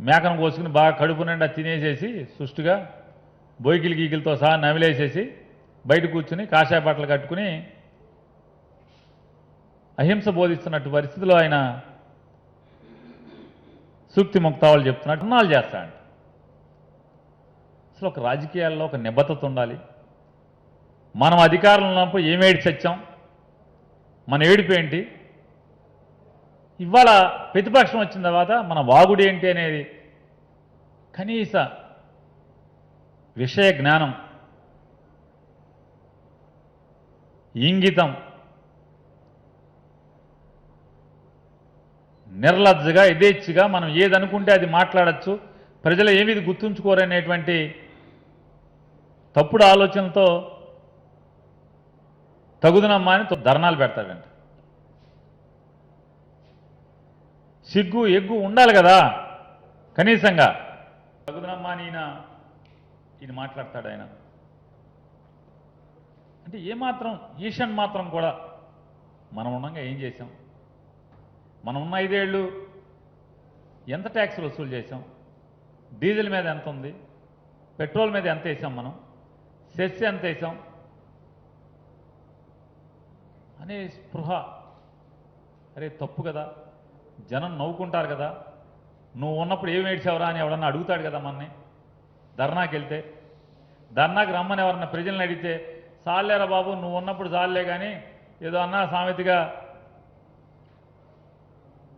మేకను కోసుకుని బాగా కడుపు నిండా తినేసేసి సుష్టుగా బొయ్కిలి గీకిలతో సహా నమిలేసేసి బయట కూర్చుని కాషాయ బట్టలు కట్టుకుని అహింస బోధిస్తున్నట్టు పరిస్థితిలో ఆయన సూక్తి ముక్తావాళ్ళు చెప్తున్నట్టు అన్నాలు చేస్తాడు. అసలు ఒక రాజకీయాల్లో ఒక నిబద్ధత ఉండాలి. మనం అధికారంలో ఉన్నప్పుడు ఏమేడి సత్యం, మన ఏడుపు ఏంటి, ఇవాళ ప్రతిపక్షం వచ్చిన తర్వాత మన వాగుడు ఏంటి అనేది కనీస విషయ జ్ఞానం, ఇంగితం, నిర్లజ్జగా యథేచ్ఛగా మనం ఏదనుకుంటే అది మాట్లాడచ్చు, ప్రజలు ఏమీ గుర్తుంచుకోరనేటువంటి తప్పుడు ఆలోచనలతో తగుదనమ్మా అని ధర్నాలు పెడతాడంట. సిగ్గు ఎగ్గు ఉండాలి కదా కనీసంగా. తగుదనమ్మా అని ఈయన మాట్లాడతాడు. ఆయన అంటే ఏమాత్రం ఈషన్ మాత్రం కూడా మనం ఉండగా ఏం చేశాం, మనం ఉన్న 5 ఏళ్ళు ఎంత ట్యాక్సులు వసూలు చేశాం, డీజిల్ మీద ఎంత ఉంది, పెట్రోల్ మీద ఎంత వేసాం, మనం సెస్ ఎంత వేసాం అనే స్పృహ. అరే తప్పు కదా, జనం నవ్వుకుంటారు కదా, నువ్వు ఉన్నప్పుడు ఏం ఏడ్చావురా అని ఎవడన్నా అడుగుతాడు కదా మనని. ధర్నాకి వెళ్తే, ధర్నాకి రమ్మని ఎవరన్నా ప్రజల్ని అడిగితే, సాలేరా బాబు నువ్వు ఉన్నప్పుడు చాలే కానీ ఏదో అన్నా సామెతగా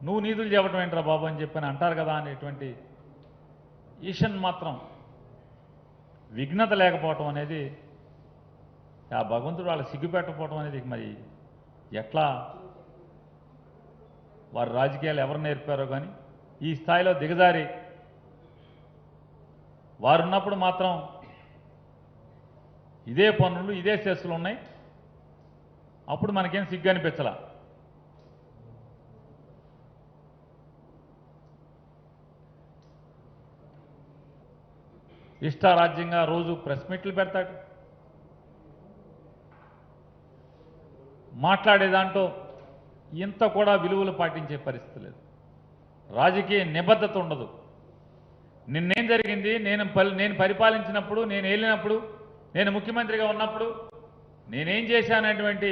నువ్వు నీతులు చెప్పడం ఏంట్రా బాబు అని చెప్పని అంటారు కదా అనేటువంటి ఈషన్ మాత్రం విఘ్నత లేకపోవటం అనేది, ఆ భగవంతుడు వాళ్ళ సిగ్గుపెట్టకపోవటం అనేది మరి ఎట్లా వారి రాజకీయాలు ఎవరు నేర్పారో కానీ ఈ స్థాయిలో దిగజారి వారున్నప్పుడు మాత్రం ఇదే పనులు ఇదే సెస్సులు ఉన్నాయి. అప్పుడు మనకేం సిగ్గు అనిపించలా. ఇష్టారాజ్యంగా రోజు ప్రెస్ మీట్లు పెడతాడు, మాట్లాడేదాంట్లో ఇంత కూడా విలువలు పాటించే పరిస్థితి లేదు. రాజకీయ నిబద్ధత ఉండదు. నిన్నేం జరిగింది, నేను పరిపాలించినప్పుడు, నేను ఏలినప్పుడు, నేను ముఖ్యమంత్రిగా ఉన్నప్పుడు నేనేం చేశానటువంటి